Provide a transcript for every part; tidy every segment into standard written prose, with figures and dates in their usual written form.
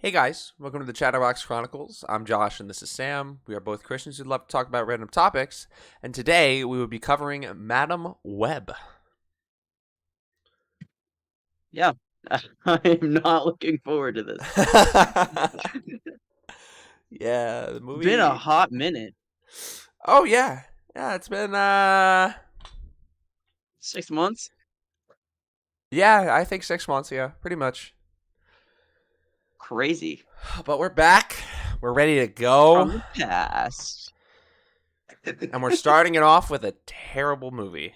Hey guys, welcome to the Chatterbox Chronicles. I'm Josh and this is Sam. We are both Christians who love to talk about random topics, and today we will be covering Madam Web. Yeah, I'm not looking forward to this. Yeah, the Been a movie. hot minute. Oh yeah. Yeah, it's been 6 months? yeah, I think 6 months, yeah, pretty much. Crazy. But we're back. We're ready to go. From the past. And we're starting it off with a terrible movie.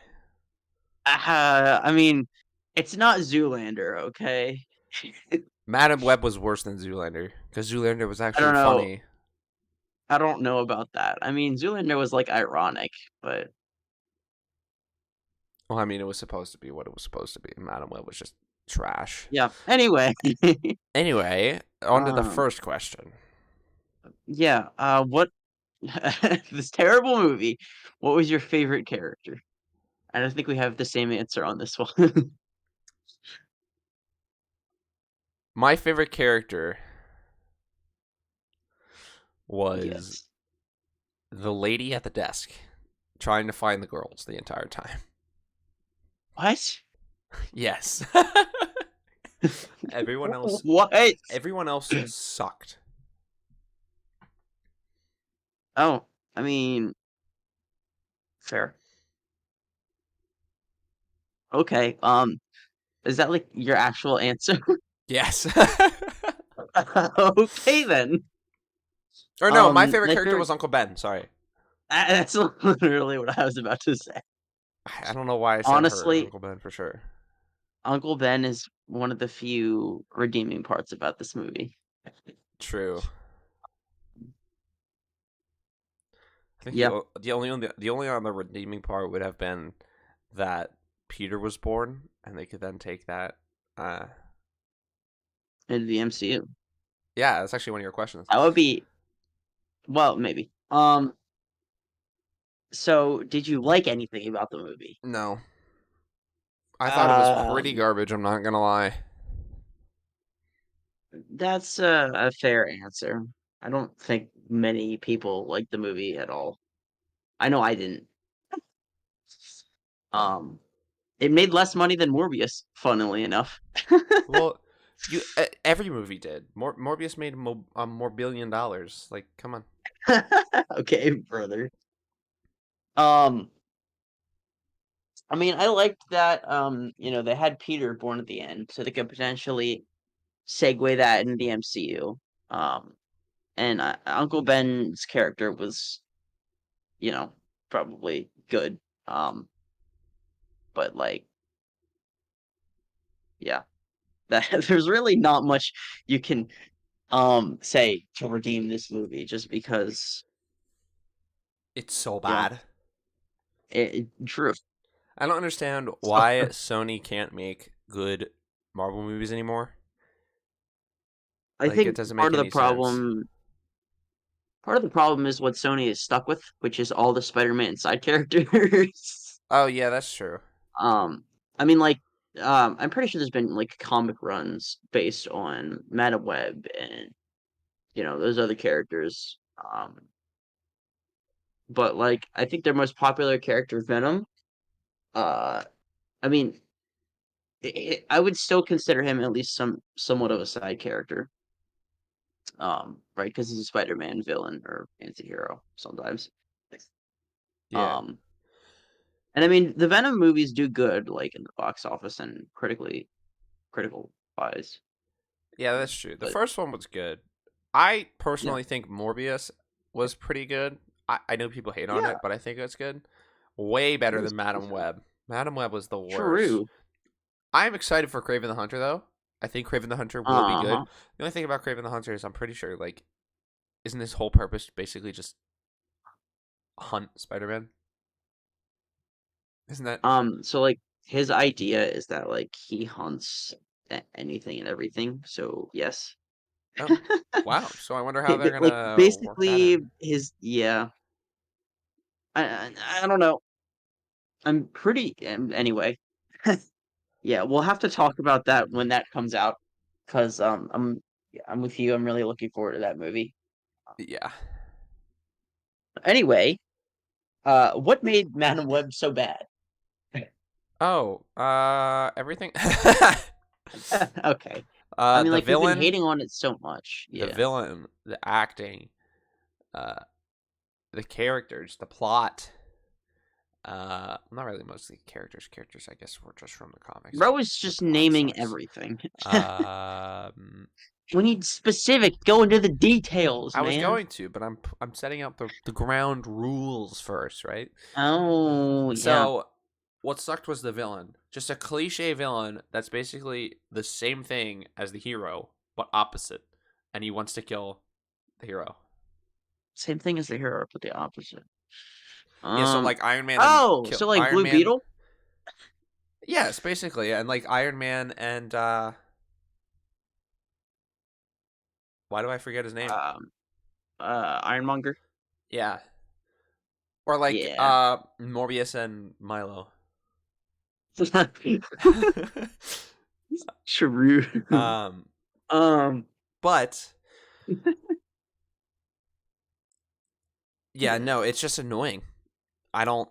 I mean, it's not Zoolander, okay? Madam Web was worse than Zoolander because Zoolander was I actually don't know. funny. I don't know about that. I mean, Zoolander was like ironic, but Well, I mean, it was supposed to be what it was supposed to be. Madam Web was just trash. yeah. Anyway, Anyway, on to the um, first question. yeah. What this terrible movie? What was your favorite character? I don't think we have the same answer on this one. My favorite character was Yes. the lady at the desk trying to find the girls the entire time. What? Yes. everyone else What? everyone else sucked. Oh, I mean, fair. Okay. Is that like your actual answer? Yes. Okay then. or no, my favorite My character favorite. was Uncle Ben. Sorry. That's literally what I was about to say. I don't know why I said her. Honestly, Uncle Ben for sure. Uncle Ben is one of the few redeeming parts about this movie. True. I think Yeah, the only other redeeming part would have been that Peter was born, and they could then take that. Uh, in the MCU. yeah, that's actually one of your questions. That would be well, maybe. So did you like anything about the movie? No, I thought it was pretty Um, garbage. I'm not gonna lie. that's a fair answer. I don't think many people like the movie at all. I know I didn't. Um, it made less money than Morbius, funnily enough. Well, every movie did. Morbius made more $1 billion. Like, come on. Okay, brother. Um, I mean, I liked that. They had Peter born at the end, so they could potentially segue that into the MCU. Um, and Uncle Ben's character was, you know, probably good. Um, but like, yeah, that there's really not much you can say to redeem this movie just because It's so you know bad. true. I don't understand So why Sony can't make good Marvel movies anymore. I Like, it think doesn't make any sense. part of the problem is what Sony is stuck with, which is all the Spider-Man side characters. Oh yeah, that's true. um I mean like I'm pretty sure there's been like comic runs based on Madam Web and those other characters. But like I think their most popular character Venom, uh I mean I would still consider him at least somewhat of a side character. Right, because he's a Spider-Man villain or anti-hero sometimes. Yeah, Um, and I mean, the Venom movies do good, like in the box office and critical wise. yeah, that's true. The But first one was good. I yeah, personally think Morbius was pretty good. I know people hate on yeah, it, but I think it's good. Way it better was than Madam decent. Web. Madam Web was the worst. True. I'm excited for Craven the Hunter though. I think Craven the Hunter will be Uh good. huh. The only thing about Craven the Hunter is I'm pretty sure like isn't his whole purpose basically just hunt Spider-Man? Isn't that So like his idea is that like he hunts anything and everything. So yes. Oh, wow. So I wonder how they're Like gonna work that basically in. his yeah. I don't know. I'm pretty anyway. Yeah, we'll have to talk about that when that comes out, 'cause, I'm Yeah, I'm with you. I'm really looking forward to that movie. Yeah. Anyway, what made Madam Web so bad? Oh, everything. Okay. I mean, The like, we've been villain, hating on it so much. the Yeah. villain, the acting, uh, the characters, the plot. Not really mostly characters. Characters, I guess, were just from the comics, Bro but was the just plot naming sucks. everything. Um, We need specific. Go into the details, I was man. going to, but I'm setting out the ground rules first, right? Oh, yeah. So, what sucked was the villain. Just a cliche villain that's basically the same thing as the hero, but opposite, and he wants to kill the hero. Same thing as the hero, but the opposite. Yeah, so Um. like Iron Man and Oh, kill so like Iron Blue Man. Beetle? Yes, basically, and like Iron Man and why do I forget his name? Um. Ironmonger. Yeah, or like Yeah. Morbius and Milo. True. um, um. but yeah, no, it's just annoying. I don't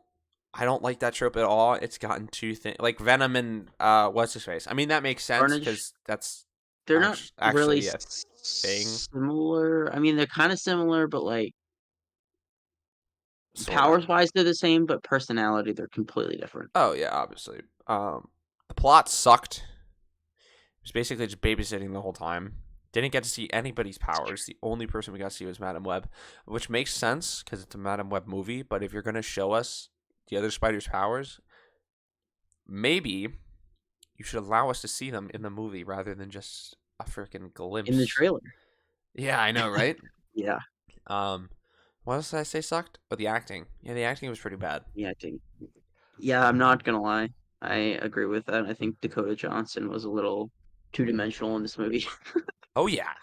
I don't like that trope at all. It's gotten too thin. Like Venom and what's his face. I mean that makes sense Carnage. because that's They're not really actually a thing, similar. I mean, they're kind of similar, but like sorta. powers wise, they're the same, but personality, they're completely different. Oh yeah, obviously. The plot sucked. It was basically just babysitting the whole time. Didn't get to see anybody's powers. The only person we got to see was Madam Web, which makes sense because it's a Madam Web movie. But if you're gonna show us the other Spider's powers, maybe you should allow us to see them in the movie rather than just a freaking In the glimpse. trailer. Yeah, I know, right? Yeah. Um, what else did I say sucked? Oh, the acting. Yeah, the acting was pretty bad. Yeah, I think. Yeah, I'm not gonna lie. I agree with that. I think Dakota Johnson was a little two-dimensional in this movie. Oh yeah,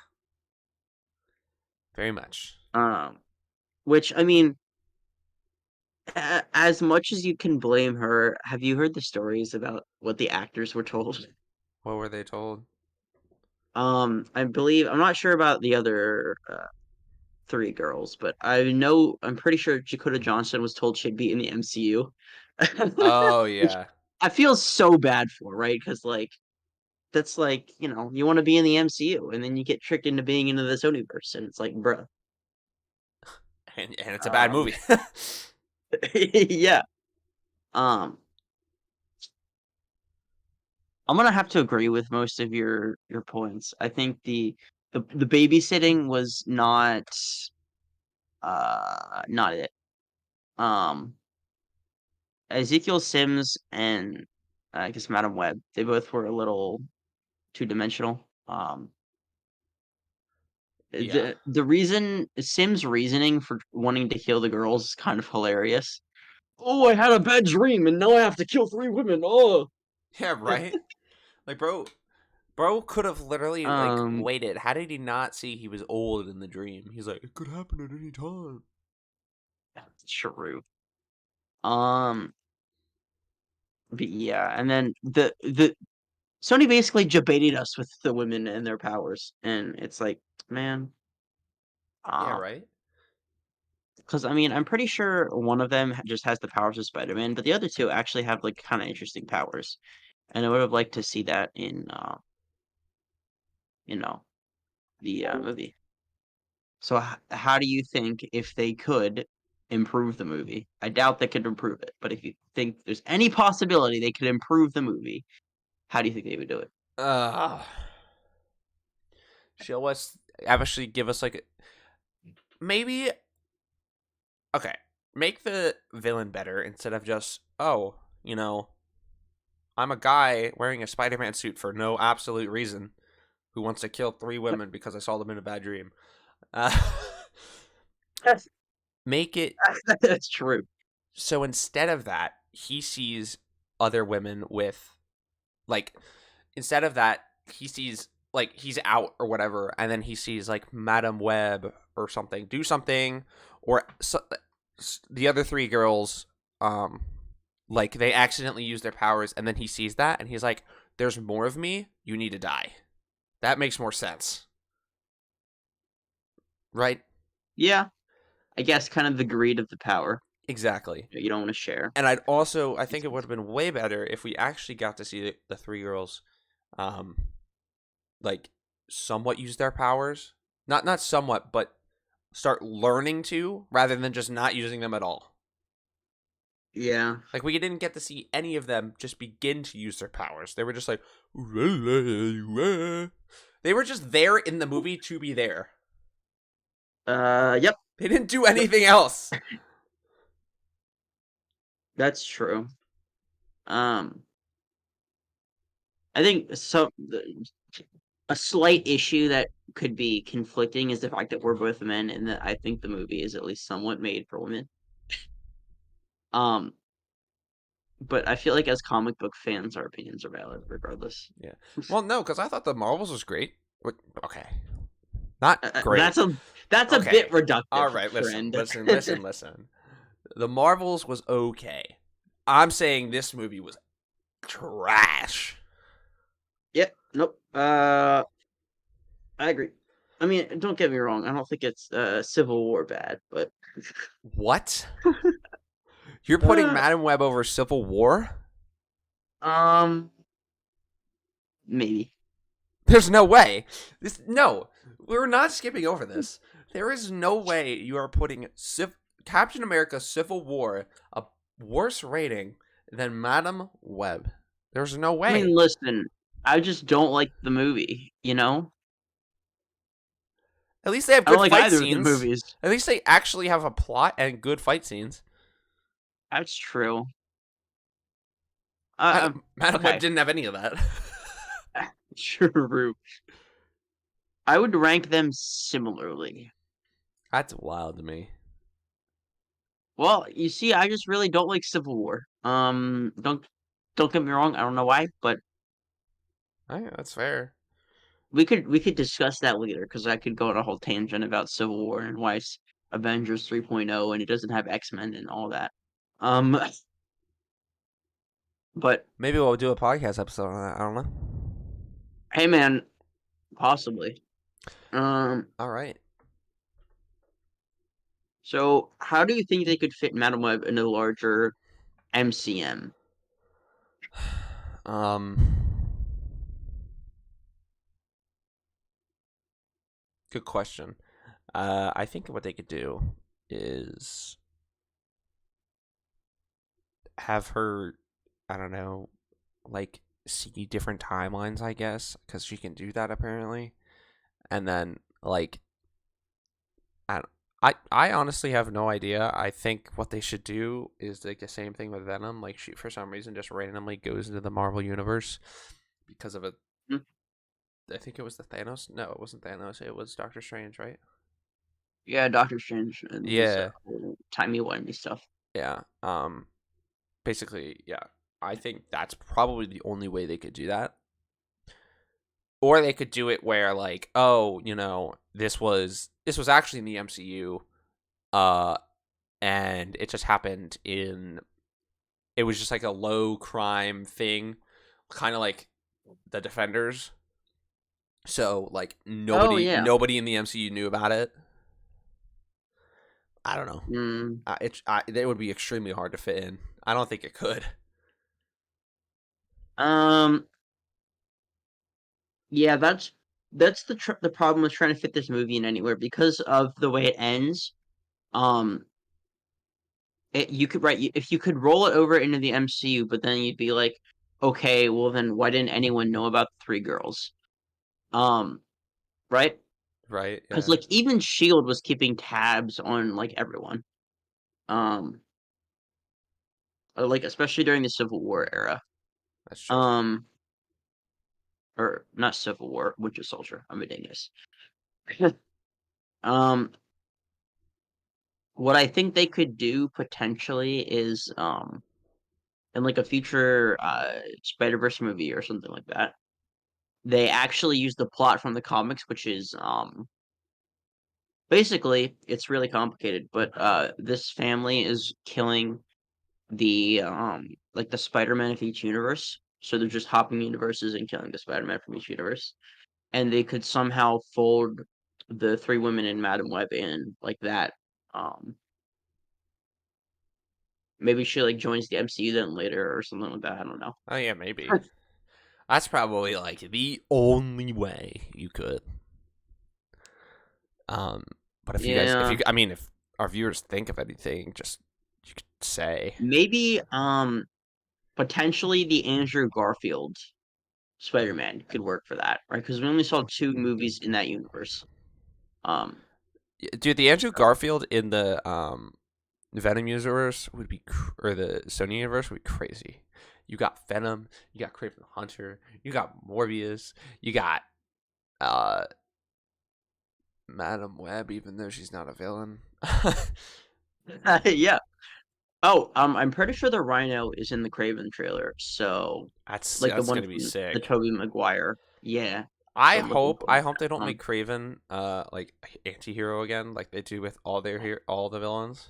very much. Um, which I mean, as much as you can blame her, have you heard the stories about what the actors were told? What were they told? I believe I'm not sure about the other three girls, but I'm pretty sure Dakota Johnson was told she'd be in the MCU. Oh Which yeah, I feel so bad for, right? Because like that's like, you want to be in the MCU and then you get tricked into being into the Sonyverse and it's like, bruh. and it's a bad Um movie. yeah. Um I'm gonna have to agree with most of your points. I think the babysitting was not it. Um Ezekiel Sims and I guess Madam Web, they both were a little two-dimensional. Yeah, The reason Sims' reasoning for wanting to kill the girls is kind of hilarious. Oh, I had a bad dream and now I have to kill three women. Oh. yeah, right. Like, bro could have literally like Um, waited. How did he not see he was old in the dream? He's like, it could happen at any time. true. Um, but yeah, and then the Sony basically debated us with the women and their powers, and it's like, man, Yeah, right. because I mean, I'm pretty sure one of them just has the powers of Spider-Man, but the other two actually have like kind of interesting powers, and I would have liked to see that in you know, the movie. So, how do you think if they could improve the movie? I doubt they could improve it, but if you think there's any possibility they could improve the movie, how do you think they would do it? Uh, show us, actually give us like maybe okay, make the villain better instead of just oh, I'm a guy wearing a Spider-Man suit for no absolute reason who wants to kill three women because I saw them in a bad dream. Uh, That's make it that's true. so instead of that, he sees other women with like instead of that, he sees like he's out or whatever, and then he sees like Madam Web or something do something, or the other three girls, like they accidentally use their powers, and then he sees that, and he's like, "There's more of me. You need to die." That makes more sense. right? Yeah, I guess kind of the greed of the power Exactly. that you don't want to share. And I think it would have been way better if we actually got to see the three girls, um, like somewhat use their powers. Not somewhat, but start learning to rather than just not using them at all. Yeah. Like we didn't get to see any of them just begin to use their powers. They were just like they were just there in the movie to be there. Yep. They didn't do Yep. anything else. That's true. I think a slight issue that could be conflicting is the fact that we're both men, and that I think the movie is at least somewhat made for women. Um, but I feel like as comic book fans, our opinions are valid regardless. Yeah. Well, no, because I thought the Marvels was great. Okay. Not great. That's a bit Okay. reductive, All right. Listen. friend. Listen. Listen. Listen. The Marvels was okay. I'm saying this movie was trash. Yep. Nope. I agree. I mean, don't get me wrong. I don't think it's Civil War bad, but What? You're putting uh, Madam Web over Civil War? um, maybe. There's no way. No, we're not skipping over this. There is no way you are putting Captain America Civil War a worse rating than Madam Web. There's no I mean, way. listen, I just don't like the movie. You know, At least they have I don't good like fight either of the scenes. movies. At least they actually have a plot and good fight scenes. That's true. Uh, Madam Web okay, didn't have any of that. true. I would rank them similarly. That's wild to me. Well, you see, I just really don't like Civil War. Don't get me wrong. I don't know why, but Yeah, that's fair. we could discuss that later because I could go on a whole tangent about Civil War and why it's Avengers 3.0 and it doesn't have X-Men and all that. Um, but Maybe we'll do a podcast episode on that. I don't know. hey, man, possibly. All right. So how do you think they could fit Madam Web in a larger MCM? Um, Good question. I think what they could do is have her, I don't know, like see different timelines, I guess, because she can do that apparently. And then like, I, don't- I honestly have no idea. I think what they should do is like the same thing with Venom. Like she, for some reason, just randomly goes into the Marvel universe because of a. Hmm? I think it was the Thanos. No, it wasn't Thanos. It was Doctor Strange, right? Yeah, Doctor Strange and his Yeah, whole timey-wimey stuff. yeah. Basically, yeah. I think that's probably the only way they could do that. Or they could do it where like, oh, this was actually in the MCU, uh, and it just happened in. It was just like a low crime thing, kind of like the Defenders. So like Oh nobody yeah. nobody in the MCU knew about it. I don't know. Mm, It would be extremely hard to fit in. I don't think it could. um. Yeah, that's the problem with trying to fit this movie in anywhere because of the way it ends. Um, you could right if you could roll it over into the MCU, but then you'd be like, okay, well then why didn't anyone know about the three girls? Um, right? Right? Because Yeah, like even Shield was keeping tabs on like everyone. Um, like especially during the Civil War era. that's true. Um, or not Civil War, Winter Soldier. I'm a dingus. um, what I think they could do potentially is in like a future Spider-Verse movie or something like that. They actually use the plot from the comics, which is basically it's really complicated, but this family is killing the like the Spider-Man of each universe. So they're just hopping universes and killing the Spider-Man from each universe. And they could somehow fold the three women in Madam Web and like that. Um, maybe she like joins the MCU then later or something like that. I don't know. Oh yeah, maybe. That's probably like the only way you could. Um, but if you guys, if Yeah, you, I mean, if our viewers think of anything, just you could say. maybe potentially the Andrew Garfield Spider-Man could work for that, right? Because we only saw two movies in that universe. Um, Dude, the Andrew Garfield in the Venom universe would be, or the Sony universe would be crazy. You got Venom, you got Kraven the Hunter, you got Morbius, you got uh Madam Web, even though she's not a villain. yeah. Oh, I'm pretty sure the Rhino is in the Craven trailer. So, like the That's one gonna be from the sick. Tobey Maguire. Yeah. I So I'm looking hope forward to they don't that. make Craven like anti-hero again, like they do with all the villains.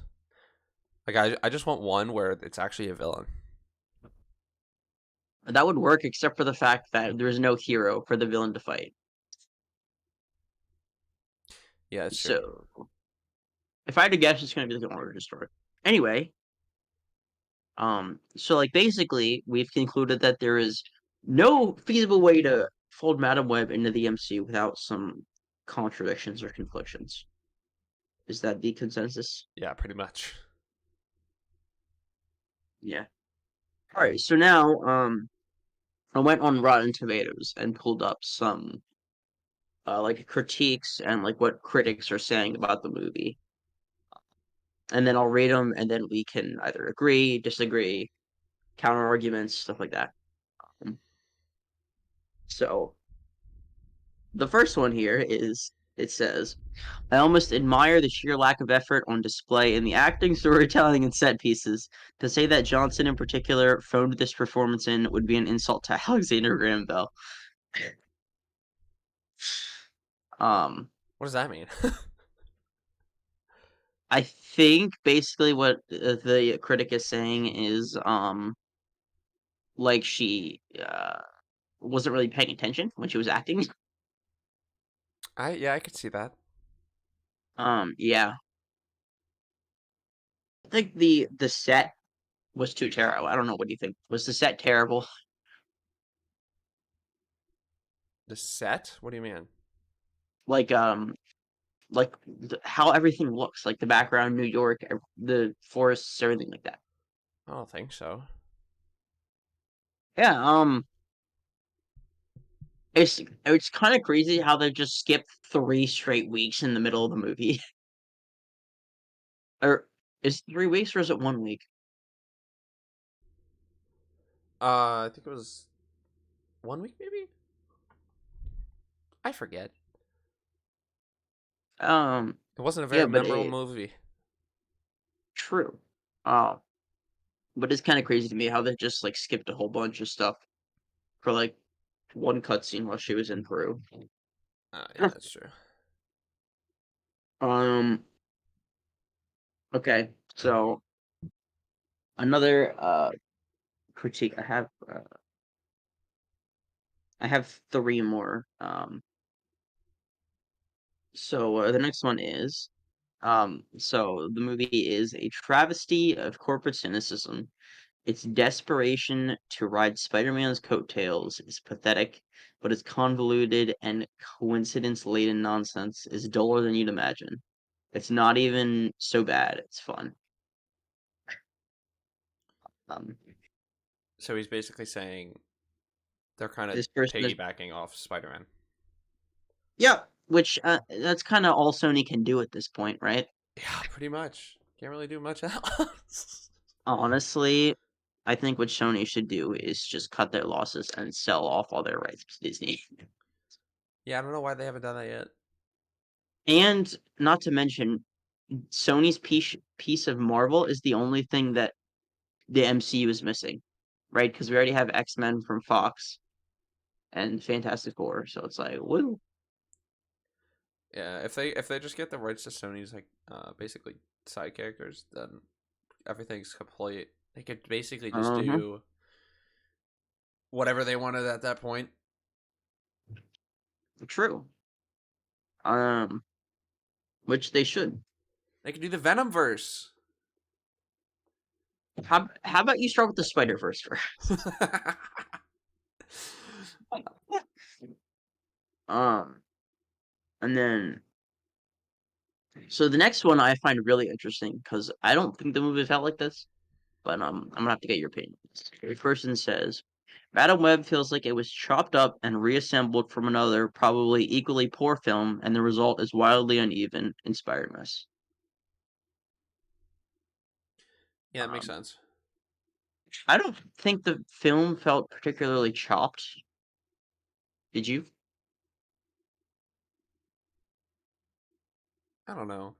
Like I just want one where it's actually a villain. That would work, except for the fact that there's no hero for the villain to fight. Yeah, that's true. So, if I had to guess, it's gonna be the Order Destroyer. Anyway, so like basically, we've concluded that there is no feasible way to fold Madam Web into the MCU without some contradictions or conflictions. Is that the consensus? Yeah, pretty much. Yeah. All right. So now, I went on Rotten Tomatoes and pulled up some like critiques and like what critics are saying about the movie, and then I'll read them, and then we can either agree, disagree, counter arguments, stuff like that. Um, So the first one here is it says, I almost admire the sheer lack of effort on display in the acting, storytelling, and set pieces. To say that Johnson in particular phoned this performance in would be an insult to Alexander Graham Bell. Um, What does that mean? I think basically what the critic is saying is, like she wasn't really paying attention when she was acting. I could see that. Yeah, I think the set was too terrible. I don't know. What do you think? Was the set terrible? The set? What do you mean? Like how everything looks, like the background, New York, the forests, everything like that. I don't think so. Yeah. It's kind of crazy how they just skipped 3 straight weeks in the middle of the movie. Or is it 3 weeks or is it 1 week? I think it was 1 week, maybe. I forget. Um, It wasn't a yeah, very but memorable it movie. true. Uh, but it's kind of crazy to me how they just like skipped a whole bunch of stuff for like one cutscene while she was in Peru. Yeah, that's true. Um, okay, so another critique I have three more. So the next one is so the movie is a travesty of corporate cynicism. Its desperation to ride Spider-Man's coattails is pathetic, but its convoluted and coincidence-laden nonsense is duller than you'd imagine. It's not even so bad, it's fun. Um, So he's basically saying they're kind of this person is piggybacking off Spider-Man. yeah, which that's kind of all Sony can do at this point, right? Yeah, pretty much. Can't really do much else. Honestly, I think what Sony should do is just cut their losses and sell off all their rights to Disney. Yeah, I don't know why they haven't done that yet. And not to mention, Sony's piece of Marvel is the only thing that the MCU is missing, right? Because we already have X-Men from Fox and Fantastic Four, so it's like, woo. Yeah, if they just get the rights to Sony's like basically side characters, then everything's complete. They could basically just Uh-huh. do whatever they wanted at that point. True. Um, which they should. They could do the Venom verse. How about you start with the Spider Verse first? Um, and then so the next one I find really interesting because I don't think the movie felt like this, but I'm gonna have to get your opinion. The person says, Madam Web feels like it was chopped up and reassembled from another, probably equally poor film, and the result is wildly uneven, inspired mess. Yeah, that makes Um, sense. I don't think the film felt particularly chopped. Did you? I don't know.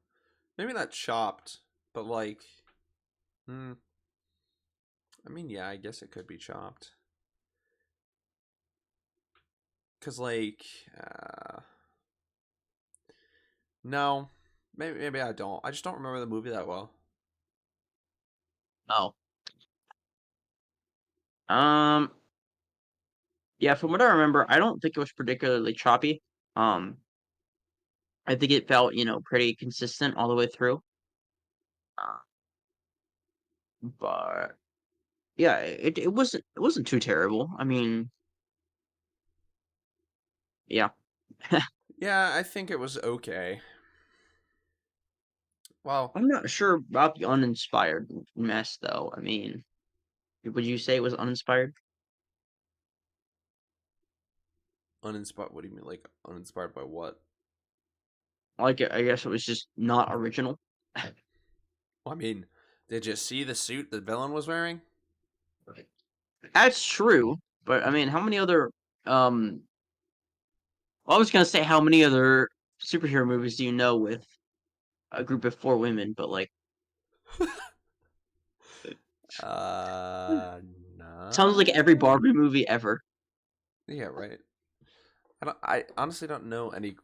Maybe not chopped, but like, hmm. I mean, yeah, I guess it could be chopped. Cause like, no, maybe I don't. I just don't remember the movie that well. Oh. Um, yeah, from what I remember, I don't think it was particularly choppy. Um, I think it felt, pretty consistent all the way through. Uh, but yeah, it wasn't too terrible. I mean, yeah. Yeah, I think it was okay. Well, I'm not sure about the uninspired mess though. I mean, would you say it was uninspired? uninspired. What do you mean, like uninspired by what? Like, I guess it was just not original. Well, I mean, did you see the suit the villain was wearing? That's true, but I mean, how many other um well, I was gonna say how many other superhero movies do you know with a group of four women, but like Uh, sounds like every no. Barbie movie ever. Yeah, right. I honestly don't know any.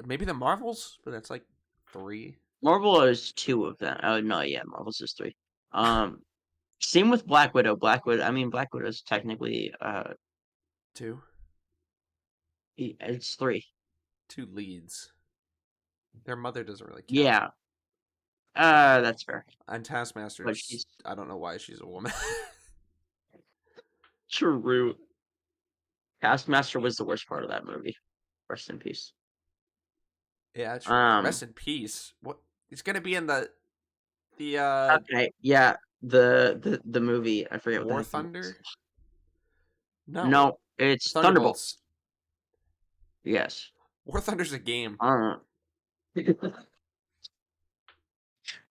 Maybe the Marvels, but that's like three, Marvel is two of them. Oh no, yeah, Marvel's is three. Um, Same with Black Widow. Black Widow is technically two, it's three. two leads. Their mother doesn't really count. Yeah, that's fair. And But Taskmaster's. she's I don't know why she's a woman. true. Taskmaster was the worst part of that movie. Rest in peace. Yeah, true. Um, Rest in peace. What? He's gonna be in the okay, yeah, the movie. I forget what the War heck the movie is. Thunder. No, No, it's Thunderbolts. Thunderbolts. Yes. War Thunder's a game. Uh,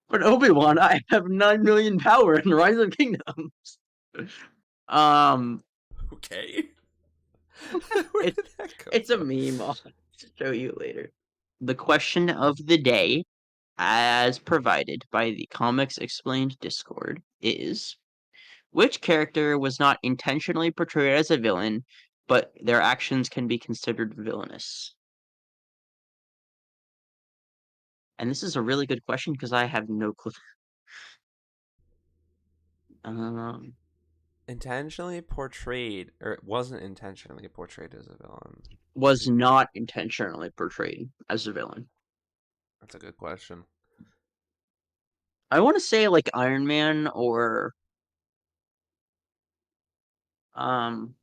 but Obi-Wan, I have 9 million power in Rise of Kingdoms. Um, Okay. Where it's did that come it's a from? meme. I'll show you later. The question of the day, as provided by the Comics Explained Discord, is which character was not intentionally portrayed as a villain, but their actions can be considered villainous? And this is a really good question because I have no clue. Um, Intentionally portrayed, or it wasn't intentionally portrayed as a villain. was not intentionally portrayed as a villain. That's a good question. I want to say like Iron Man or um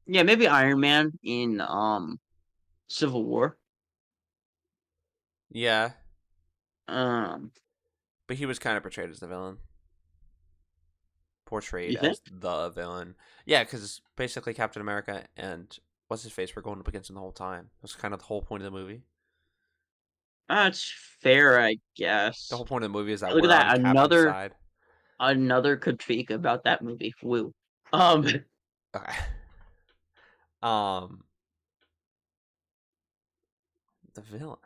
yeah, maybe Iron Man in Civil War. Yeah, Um, but he was kind of portrayed as the villain. Portrayed you think? as the villain. Yeah, because basically Captain America and what's his face were going up against him the whole time. That's kind of the whole point of the movie. That's fair, I The guess. whole point of the movie is that Look at we're on that, Cap's side. another critique about that movie. Woo. Um, Okay. Um, the villain.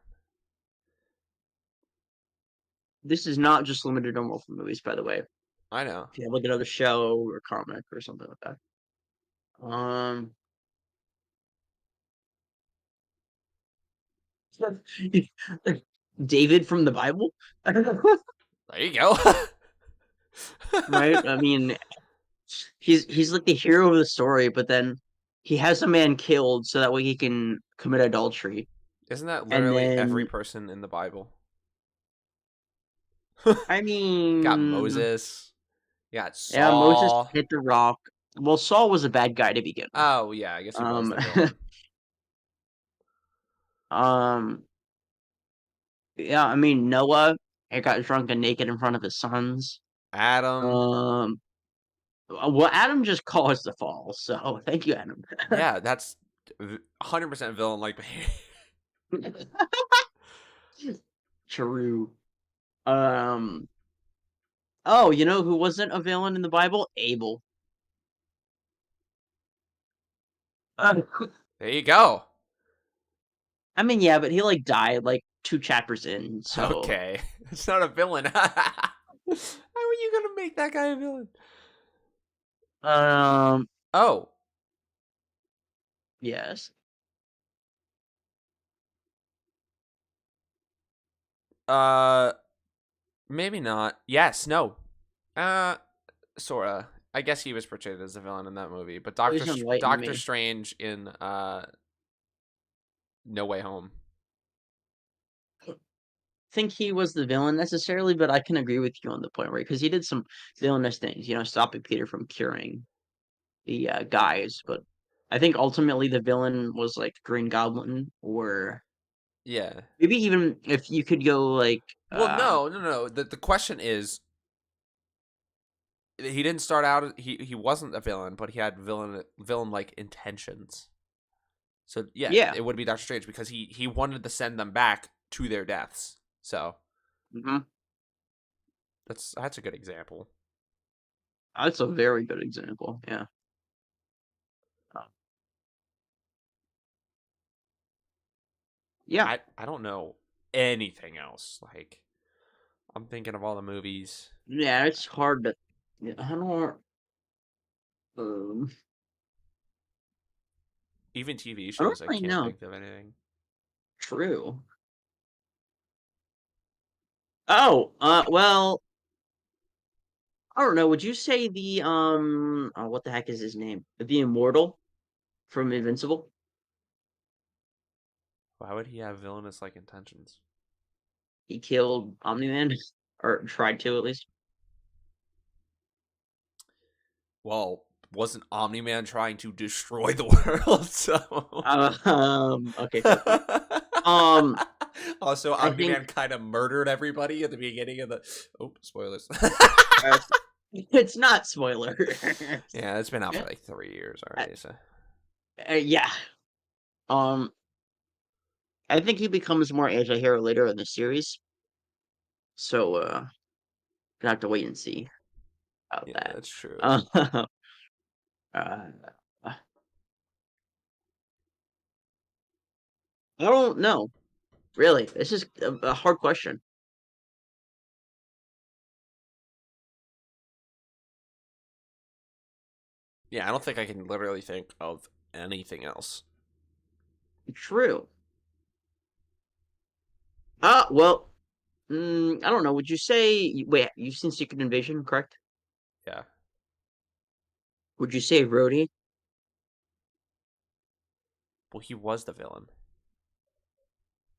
this is not just limited to Marvel movies, by the way. I know. If you have like another show or comic or something like that. David from the Bible, There you go. right? I mean, he's like the hero of the story, but then he has a man killed so that way he can commit adultery. Isn't that And literally every then, person in the Bible? I Got mean, Moses. You got yeah, Moses Saul. hit the rock. Well, Saul was a bad guy to begin with. Oh yeah, I guess he was Um, the villain. um, yeah, I mean, Noah, he got drunk and naked in front of his sons. Adam. Um, well, Adam just caused the fall, so thank you, Adam. Yeah, that's 100% villain like behavior. True. Um, oh, you know who wasn't a villain in the Bible? Abel. Uh, There you go. I mean, yeah, but he like died like 2 chapters in, so Okay, it's not a villain. How are you gonna make that guy a villain? um, Oh, yes. uh, maybe not. Yes, no. Uh, sorta. I guess he was portrayed as a villain in that movie, but Please enlighten Doctor me. Strange in No Way Home. Think he was the villain necessarily, but I can agree with you on the point, right? Because he did some villainous things, stopping Peter from curing the guys. But I think ultimately the villain was like Green Goblin, or Yeah. maybe even if you could go like, Well, no, no, no. The question is, he didn't start out. He wasn't a villain, but he had villain like intentions. So yeah, yeah, it would be Doctor Strange because he wanted to send them back to their deaths. So hmm that's a good example. that's a very good example. Yeah, uh, yeah, I don't know anything else. Like I'm thinking of all the movies, yeah. It's hard to. Yeah, I don't. Um, even TV I don't shows. I really can't know. think of anything. True. Oh, well, I don't know. Would you say the what the heck is his name? The Immortal from Invincible? Why would he have villainous like intentions? He killed Omni-Man, or tried to at least. Well, wasn't Omni Man trying to destroy the world? So. Okay, fair point. Um, Also, I Omni think Man kind of murdered everybody at the beginning of the. Oh, spoilers. uh, it's not spoiler. Yeah, it's been out for like 3 years Uh, already. So yeah. Um, I think he becomes more anti-hero later in the series, so gonna have to wait and see about yeah, that. that's true. Uh, uh, I don't know. Really, this is a hard question. Yeah, I don't think I can literally think of anything else. True. Well, I don't know. Would you say? Wait, you've seen Secret Invasion, correct? Yeah. Would you say Rhodey? Well, he was the villain.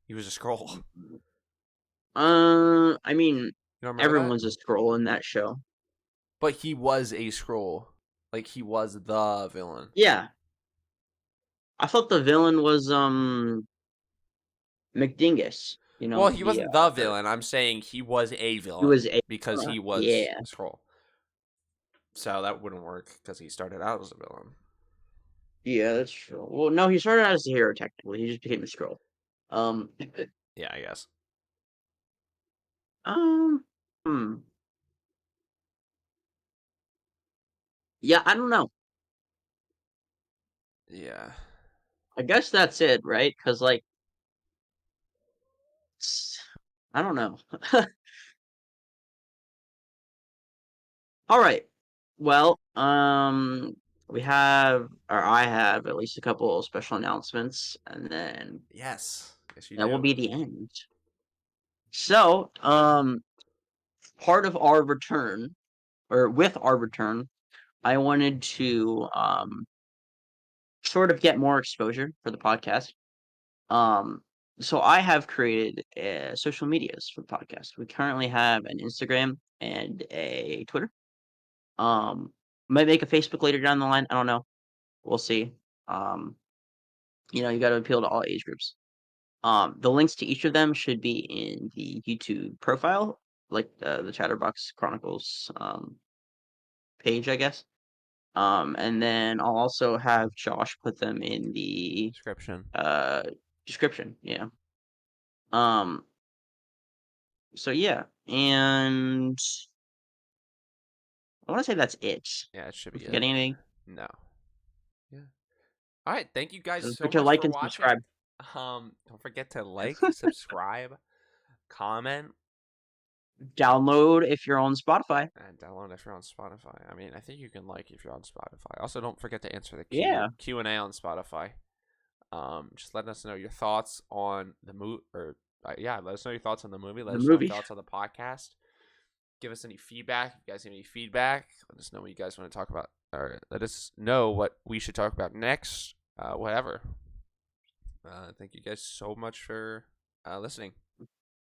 He was a scroll. I mean, You don't remember that? everyone's a scroll in that show. But he was a scroll. Like he was the villain. Yeah, I thought the villain was McDingus. Well, he The wasn't the or villain. I'm saying he was a he was villain a because he was yeah, a scroll. So that wouldn't work because he started out as a villain. yeah, that's true. Well, no, he started out as a hero technically. He just became a scroll. Um, Yeah, I guess. um, hmm. Yeah, I don't know. Yeah. I guess that's it, right? Because like, I don't know. All right. Well, we have, or I have at least a couple of special announcements, and then Yes. Yes, you that will do. be the end. So, part of our return, or with our return, I wanted to sort of get more exposure for the podcast. Um, So I have created social medias for the podcast. We currently have an Instagram and a Twitter. Might make a Facebook later down the line. I don't know. We'll see. Um, you got to appeal to all age groups. The links to each of them should be in the YouTube profile, like the Chatterbox Chronicles page, I guess. And then I'll also have Josh put them in the Description. description. Yeah. Um. So yeah, and I want to say that's it. Yeah, it should Am be I it. forgetting anything? No. Yeah. All right. Thank you guys Don't so forget to much like for and watching. subscribe. Don't forget to like, subscribe, comment, Download if you're on Spotify. and download if you're on Spotify. I mean, I think you can like if you're on Spotify. Also, don't forget to answer the Yeah. Q&A on Spotify. Just let us know your thoughts on the movie, or yeah, let us know your thoughts on the movie. Let The us know your movie. thoughts on the podcast. Give us any feedback. If you guys have any feedback, let us know what you guys want to talk about, or let us know what we should talk about next. Whatever. Thank you guys so much for listening.